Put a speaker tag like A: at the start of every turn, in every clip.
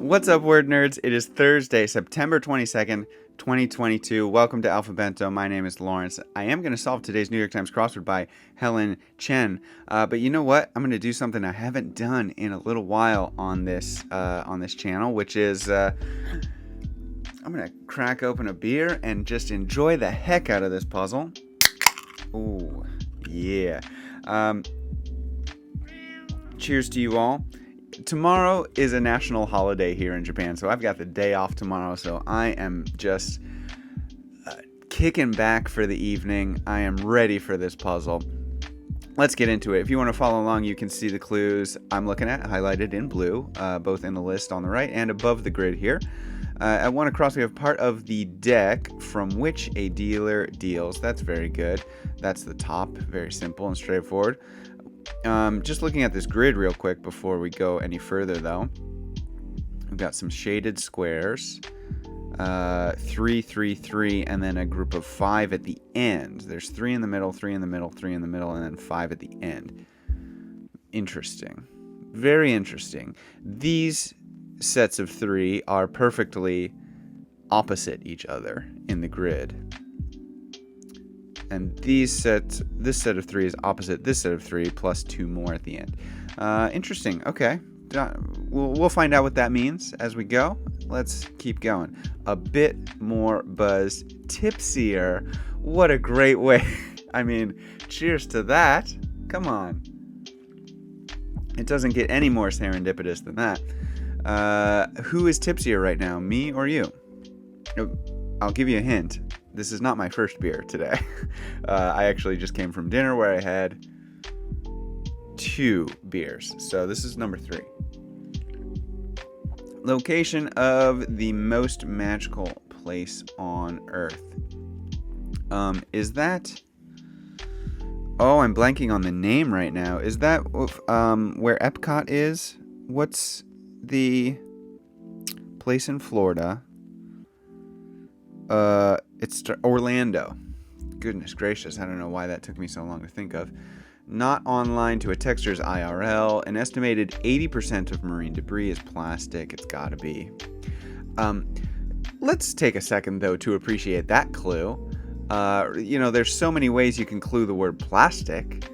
A: What's up, word nerds? It is Thursday, September 22nd, 2022. Welcome to AlphaBento. My name is Lawrence. I am going to solve today's New York Times crossword by Helen Chen. But you know what? I'm going to do something I haven't done in a little while on this channel, which is I'm going to crack open a beer and just enjoy the heck out of this puzzle. Ooh, yeah. Cheers to you all. Tomorrow is a national holiday here in Japan, so I've got the day off tomorrow, so I am just kicking back for the evening. I am ready for this puzzle. Let's get into it. If you want to follow along, you can see the clues I'm looking at highlighted in blue, both in the list on the right and above the grid here. At one across, we have part of the deck from which a dealer deals. That's very good. That's the top. Very simple and straightforward. Just looking at this grid real quick before we go any further, though. We've got some shaded squares, 3, 3, 3, and then a group of 5 at the end. There's 3 in the middle, 3 in the middle, 3 in the middle, and then 5 at the end. Interesting. Very interesting. These sets of 3 are perfectly opposite each other in the grid. And this set of 3 is opposite this set of 3 plus 2 more at the end. Interesting. Okay. We'll find out what that means as we go. Let's keep going. A bit more buzzed, tipsier. What a great way. I mean, cheers to that. Come on. It doesn't get any more serendipitous than that. Who is tipsier right now, me or you? I'll give you a hint. This is not my first beer today. I actually just came from dinner where I had 2 beers. So this is number 3. Location of the most magical place on Earth. Is that... Oh, I'm blanking on the name right now. Is that where Epcot is? What's the place in Florida? It's Orlando. Goodness gracious, I don't know why that took me so long to think of. Not online to a texture's IRL. An estimated 80% of marine debris is plastic. It's gotta be. Let's take a second, though, to appreciate that clue. There's so many ways you can clue the word plastic.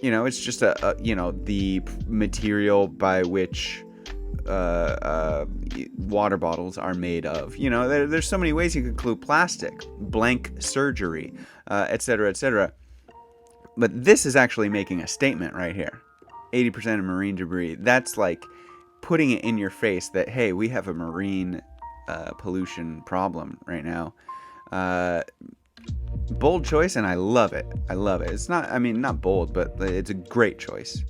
A: It's just the material by which water bottles are made of. There's so many ways you could clue plastic, blank surgery, etc., etc. But this is actually making a statement right here. 80% of marine debris. That's like putting it in your face that, hey, we have a marine pollution problem right now. Bold choice, and I love it. I love it. It's not bold, but it's a great choice.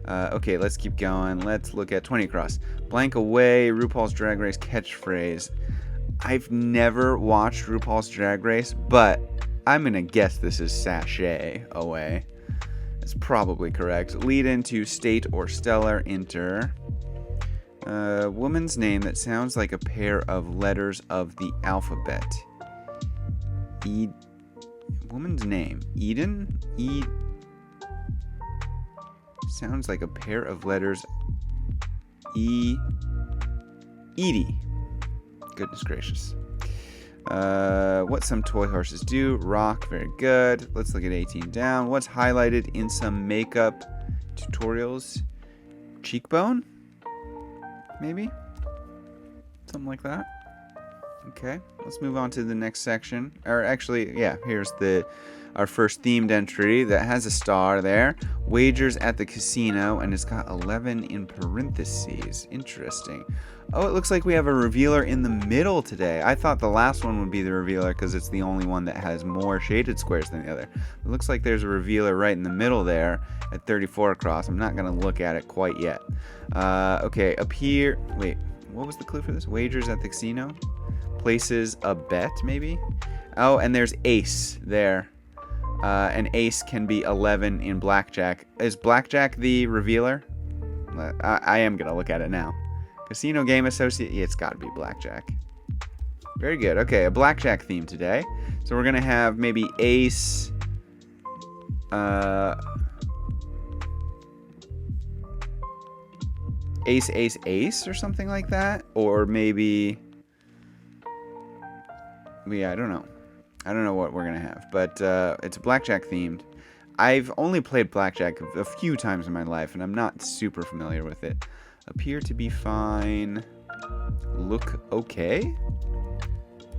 A: Okay, let's keep going. Let's look at 20 across. Blank away, RuPaul's Drag Race catchphrase. I've never watched RuPaul's Drag Race, but I'm going to guess this is sashay away. That's probably correct. Lead into state or stellar enter. Woman's name that sounds like a pair of letters of the alphabet. Woman's name. Eden? Sounds like a pair of letters. Edie. Goodness gracious. What some toy horses do. Rock. Very good. Let's look at 18 down. What's highlighted in some makeup tutorials? Cheekbone? Maybe? Something like that. Okay. Let's move on to the next section. Or actually, yeah, here's our first themed entry that has a star there. Wagers at the casino, and it's got 11 in parentheses. Interesting. Oh, it looks like we have a revealer in the middle today. I thought the last one would be the revealer because it's the only one that has more shaded squares than the other. It looks like there's a revealer right in the middle there at 34 across. I'm not going to look at it quite yet. Okay, up here. Wait, what was the clue for this? Wagers at the casino? Places a bet, maybe? Oh, and there's ace there. An ace can be 11 in blackjack. Is blackjack the revealer? I am going to look at it now. Casino game associate. Yeah, it's got to be blackjack. Very good. Okay, a blackjack theme today. So we're going to have maybe ace. ace, ace, ace or something like that. Or maybe... Yeah, I don't know. I don't know what we're going to have. But it's blackjack themed. I've only played blackjack a few times in my life, and I'm not super familiar with it. Appear to be fine. Look okay?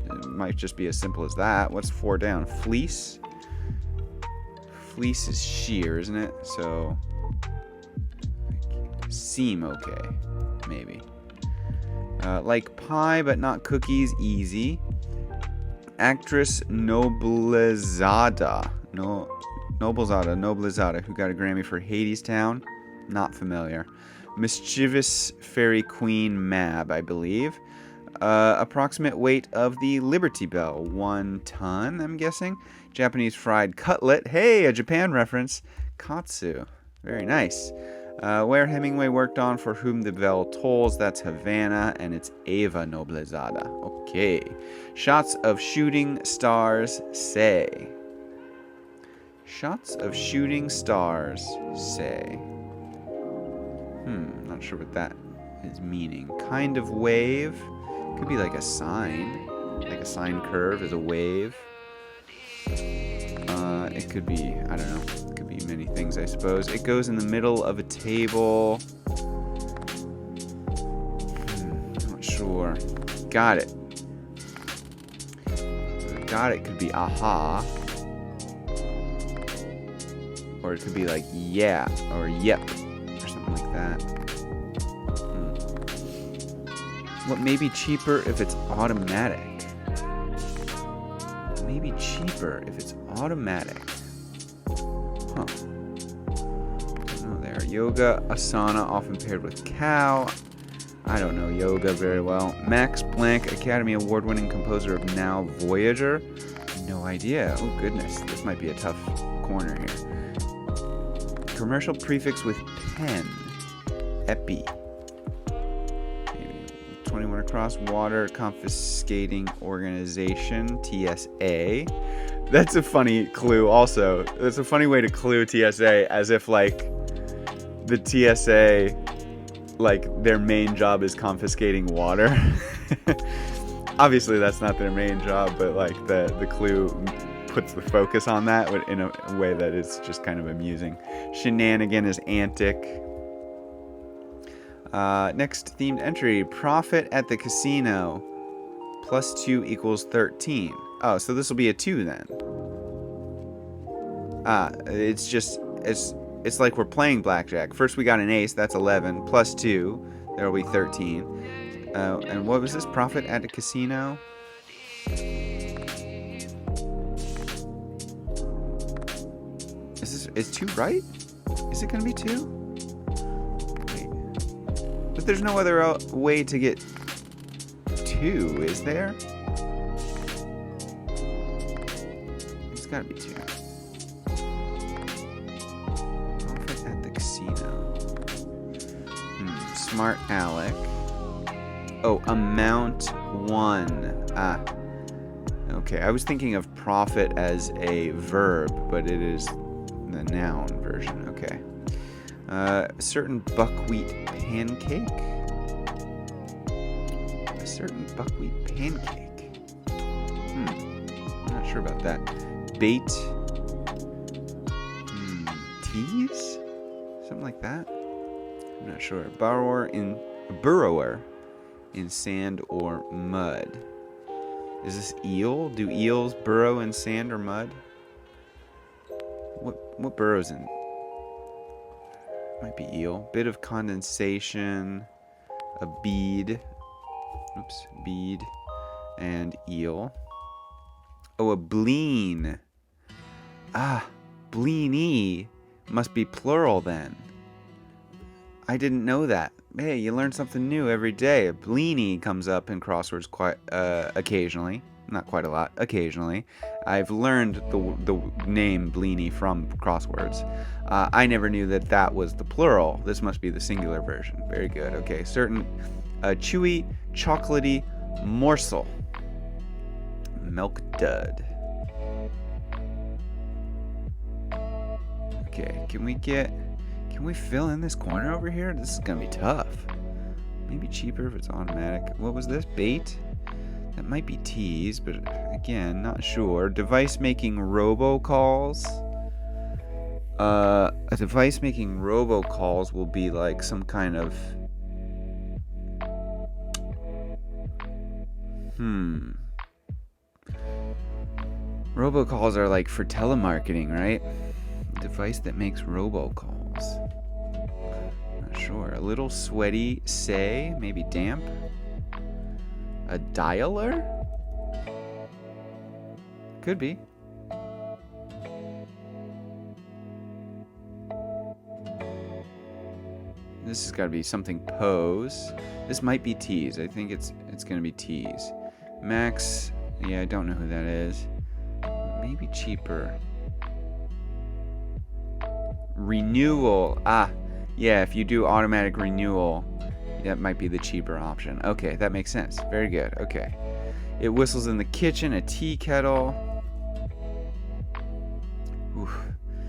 A: It might just be as simple as that. What's 4 down? Fleece? Fleece is sheer, isn't it? So... seem okay. Maybe. Like pie, but not cookies. Easy. Actress Noblezada. Noblezada, who got a Grammy for Hadestown. Not familiar. Mischievous Fairy Queen Mab, I believe. Approximate weight of the Liberty Bell. 1 ton, I'm guessing. Japanese fried cutlet. Hey, a Japan reference. Katsu. Very nice. Where Hemingway worked on For Whom the Bell Tolls. That's Havana, and it's Eva Noblezada. Okay. Shots of shooting stars, say. Shots of shooting stars, say. Not sure what that is meaning. Kind of wave. Could be like a sine. Like a sine curve is a wave. It could be, I don't know. It could be many things, I suppose. It goes in the middle of a table. Not sure. Got it. Got it could be aha. Or it could be like yeah or yep or something like that. What may be cheaper if it's automatic? Maybe cheaper if it's automatic. Huh. Oh, there. Yoga, asana, often paired with cow. I don't know yoga very well. Max Planck, Academy Award-winning composer of Now Voyager. No idea. Oh, goodness. This might be a tough corner here. Commercial prefix with pen. Epi. 21 across. Water confiscating organization. TSA. That's a funny clue also. That's a funny way to clue TSA, as if like the TSA, like their main job is confiscating water. Obviously that's not their main job, but like the clue puts the focus on that in a way that is just kind of amusing. Shenanigan is antic. Next themed entry, profit at the casino. +2 equals 13. Oh, so this will be a 2 then. It's just, it's like we're playing blackjack. First we got an ace, that's 11. +2, there will be 13. And what was this? Profit at a casino? Is 2 right? Is it going to be 2? Wait. But there's no other way to get 2, is there? It's got to be 2. Profit at the casino. Smart Alec. Oh, amount 1. Ah. Okay, I was thinking of profit as a verb, but it is the noun version. Okay. Certain buckwheat pancake. A certain buckwheat pancake. I'm not sure about that. Bait. Tease? Something like that? I'm not sure. Burrower in sand or mud. Is this eel? Do eels burrow in sand or mud? What burrows in? Might be eel. Bit of condensation. A bead. Oops. Bead. And eel. Oh, a bleen. Ah, bleenie. Must be plural then. I didn't know that. Hey, you learn something new every day. A bleenie comes up in crosswords quite occasionally. Not quite a lot. Occasionally. I've learned the name bleenie from crosswords. I never knew that was the plural. This must be the singular version. Very good. Okay, certain chewy, chocolatey morsel. Milk dud. Okay, can we get Can we fill in this corner over here? This is going to be tough. Maybe cheaper if it's automatic. What was this? Bait? That might be tease, but again, not sure. Device making robocalls. A device making robocalls will be like some kind of... Robocalls are like for telemarketing, right? A device that makes robocalls. Not sure. A little sweaty, say, maybe damp. A dialer? Could be. This has got to be something pose. This might be tease. I think it's going to be tease. Max, yeah, I don't know who that is. Maybe cheaper. Renewal. Ah, yeah, if you do automatic renewal, that might be the cheaper option. Okay, that makes sense. Very good. Okay. It whistles in the kitchen, a tea kettle. Oof.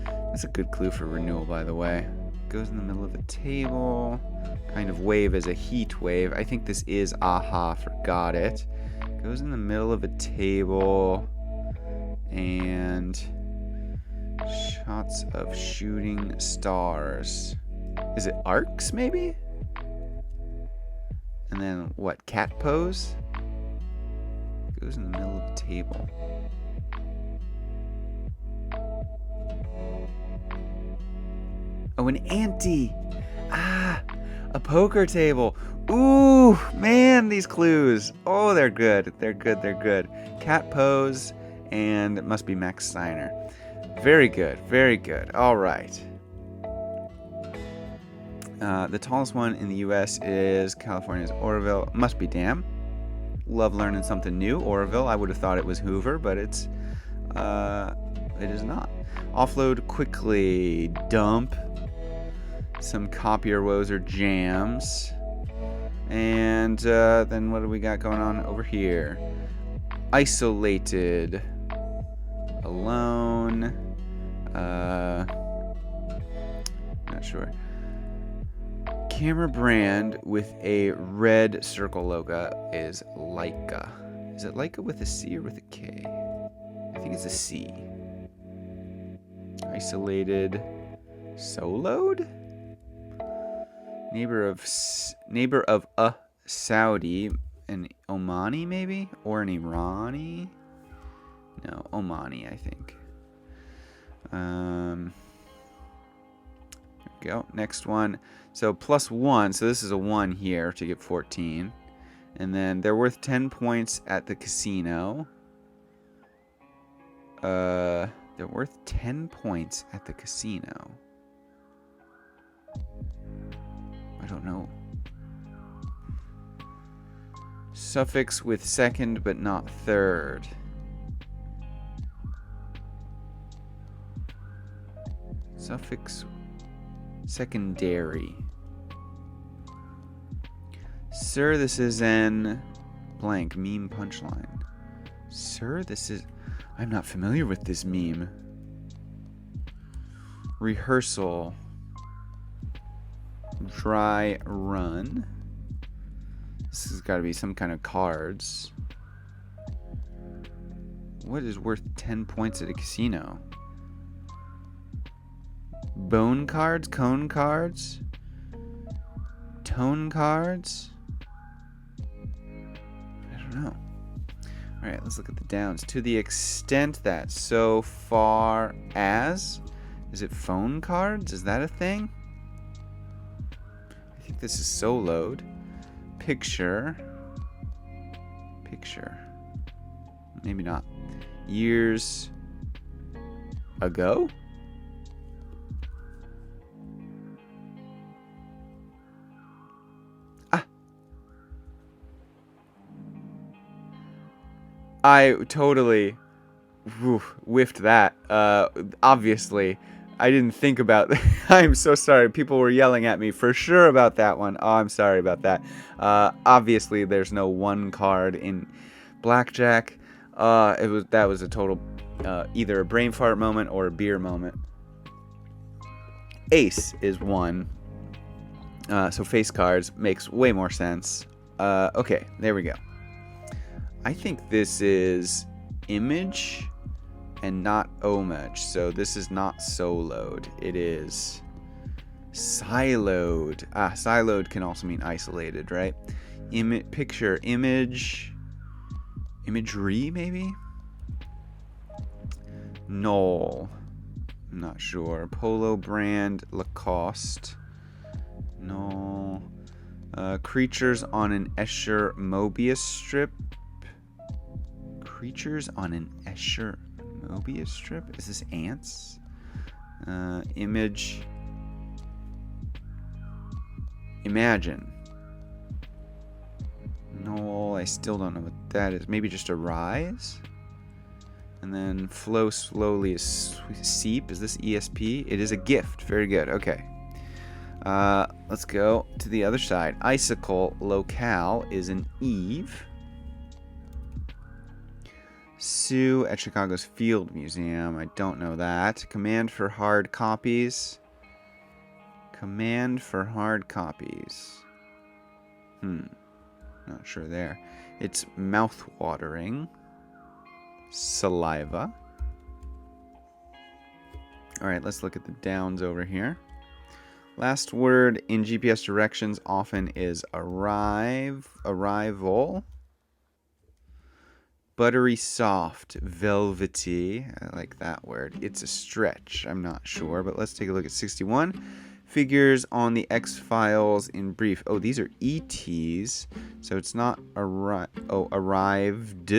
A: That's a good clue for renewal, by the way. Goes in the middle of a table. Kind of wave as a heat wave. I think this is aha, forgot it. Goes in the middle of a table. And shots of shooting stars. Is it arcs, maybe? And then what? Cat pose? Goes in the middle of the table. Oh, an ante. Ah, a poker table. Ooh, man, these clues. Oh, they're good. They're good. They're good. Cat pose, and it must be Max Steiner. Very good. Very good. All right. The tallest one in the U.S. is California's Oroville. Must be Dam. Love learning something new. Oroville. I would have thought it was Hoover, but it is not. Offload quickly. Dump. Some copier woes or jams. And then what do we got going on over here? Isolated. Alone. Not sure. Camera brand with a red circle logo is Leica. Is it Leica with a C or with a K? I think it's a C. Isolated. Soloed? Neighbor of a Saudi, an Omani maybe, or an Irani? No, Omani, I think. There we go. Next one. So +1. So this is a 1 here to get 14. And then they're worth 10 points at the casino. They're worth 10 points at the casino. I don't know. Suffix with second but not third. Suffix secondary. Sir, this is an blank meme punchline. Sir, this is... I'm not familiar with this meme. Rehearsal. Dry run. This has got to be some kind of cards. What is worth 10 points at a casino? Bone cards? Cone cards? Tone cards? I don't know. Alright, let's look at the downs. To the extent that so far as... Is it phone cards? Is that a thing? I think this is soloed. Picture. Maybe not. Years ago? I totally whiffed that. Obviously, I didn't think about that. I'm so sorry. People were yelling at me for sure about that one. Oh, I'm sorry about that. Obviously, there's no one card in blackjack. That was a total either a brain fart moment or a beer moment. Ace is 1. So face cards makes way more sense. Okay, there we go. I think this is image and not homage. So this is not soloed. It is siloed. Siloed can also mean isolated, right? Picture, image, imagery maybe? Knoll. I'm not sure. Polo brand, Lacoste. No. Creatures on an Escher Mobius strip. Creatures on an Escher Mobius strip? Is this ants? Image. Imagine. No, I still don't know what that is. Maybe just a rise? And then flow slowly is seep. Is this ESP? It is a gift. Very good. Okay. Let's go to the other side. Icicle locale is an Eve. Sue at Chicago's Field Museum. I don't know that. Command for hard copies. Command for hard copies. Not sure there. It's mouth-watering. Saliva. Alright, let's look at the downs over here. Last word in GPS directions often is arrival. Buttery soft, velvety. I like that word. It's a stretch. I'm not sure, but let's take a look at 61. Figures on the X-Files in brief. Oh, these are ETs. So it's not arrived.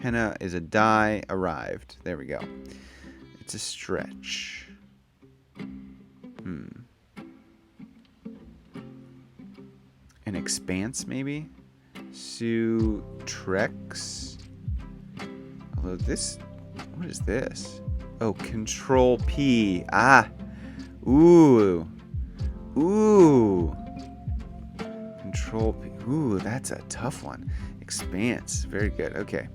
A: Henna is a die. Arrived. There we go. It's a stretch. An expanse, maybe? Trex. Although this... What is this? Oh, Control P. Ooh. Control P. Ooh, that's a tough one. Expanse. Very good. Okay.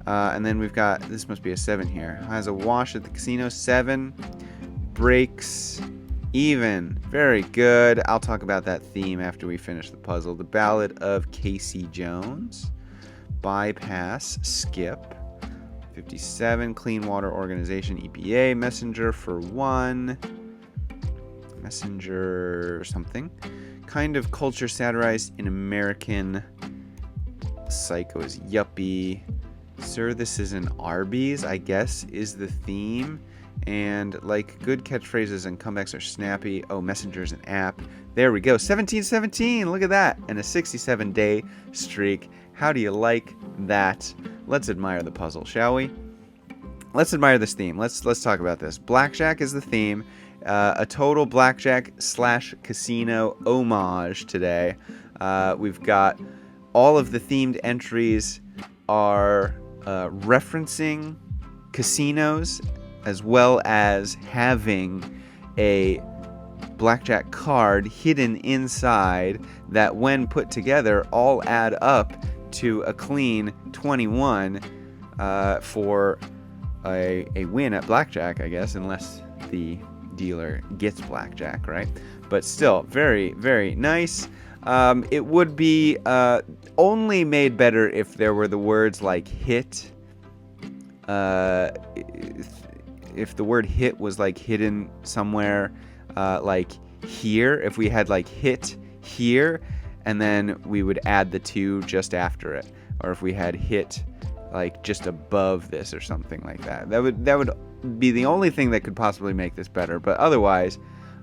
A: And then we've got... This must be a 7 here. Has a wash at the casino. 7. Breaks... Even. Very good. I'll talk about that theme after we finish the puzzle. The Ballad of Casey Jones. Bypass. Skip. 57. Clean Water Organization. EPA. Messenger for 1. Messenger something. Kind of culture satirized in American Psycho is yuppie. Sir, this is an Arby's, I guess, is the theme. And like good catchphrases and comebacks are snappy. Oh, Messenger's an app. There we go. 1717. Look at that. And a 67-day streak. How do you like that? Let's admire the puzzle, shall we? Let's admire this theme. Let's talk about this. Blackjack is the theme. A total blackjack / casino homage today. We've got all of the themed entries are referencing casinos, as well as having a blackjack card hidden inside that, when put together, all add up to a clean 21 for a win at blackjack, I guess, unless the dealer gets blackjack, right? But still, very, very nice. It would be only made better if there were the words like hit. If the word hit was like hidden somewhere, like here, if we had like hit here, and then we would add the 2 just after it, or if we had hit like just above this or something like that. That would be the only thing that could possibly make this better. But otherwise,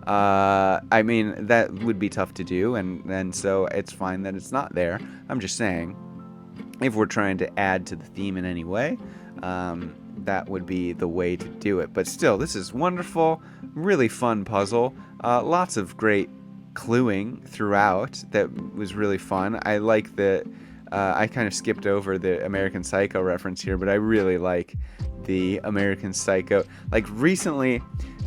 A: I mean, that would be tough to do, and so it's fine that it's not there. I'm just saying, if we're trying to add to the theme in any way, that would be the way to do it. But still, this is wonderful, really fun puzzle. Lots of great cluing throughout. That was really fun. I like the... I kind of skipped over the American Psycho reference here, but I really like the American Psycho. Like recently,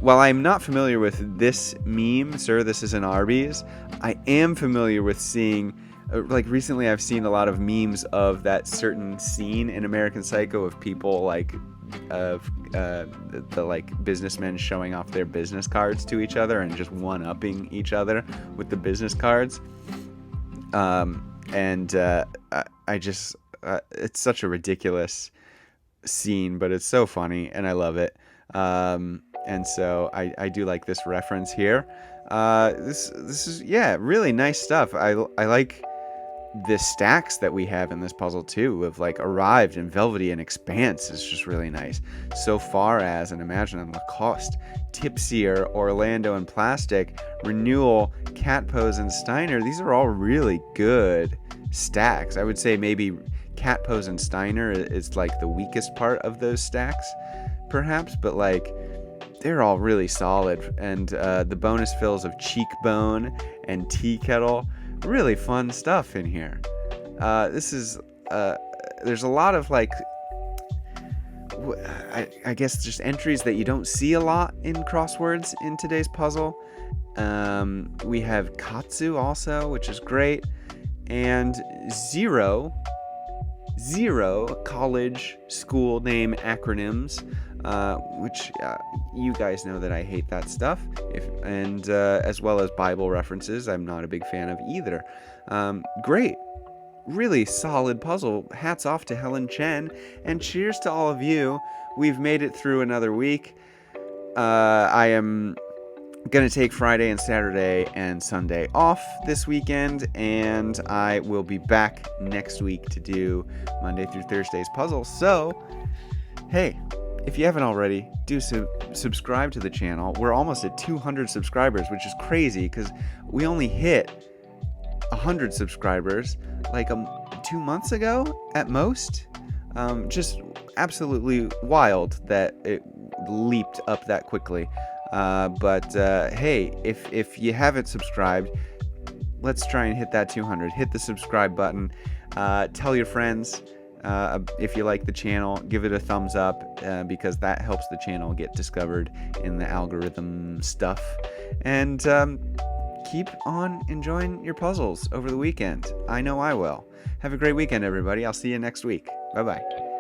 A: while I'm not familiar with this meme, Sir, this is an Arby's, I am familiar with seeing... Like recently I've seen a lot of memes of that certain scene in American Psycho of people like the like businessmen showing off their business cards to each other and just one-upping each other with the business cards. I just it's such a ridiculous scene, but it's so funny and I love it. And so I do like this reference here. This is, yeah, really nice stuff. I like the stacks that we have in this puzzle too, of like arrived and velvety and expanse is just really nice. So far as, and imagine on Lacoste, Tipsier, Orlando and Plastic, Renewal, Cat Pose and Steiner. These are all really good stacks. I would say maybe Cat Pose and Steiner is like the weakest part of those stacks, perhaps, but like they're all really solid. And the bonus fills of Cheekbone and Tea Kettle, really fun stuff in here. This is there's a lot of like I guess just entries that you don't see a lot in crosswords in today's puzzle. We have Katsu also, which is great, and zero college school name acronyms, which you guys know that I hate that stuff, as well as Bible references. I'm not a big fan of either. Great, really solid puzzle. Hats off to Helen Chen, and cheers to all of you. We've made it through another week. I am gonna take Friday and Saturday and Sunday off this weekend, and I will be back next week to do Monday through Thursday's puzzle. So hey, if you haven't already, do subscribe to the channel. We're almost at 200 subscribers, which is crazy because we only hit 100 subscribers like 2 months ago at most. Just absolutely wild that it leaped up that quickly. But hey, if you haven't subscribed, let's try and hit that 200. Hit the subscribe button. Tell your friends if you like the channel. Give it a thumbs up because that helps the channel get discovered in the algorithm stuff. And keep on enjoying your puzzles over the weekend. I know I will. Have a great weekend, everybody. I'll see you next week. Bye-bye.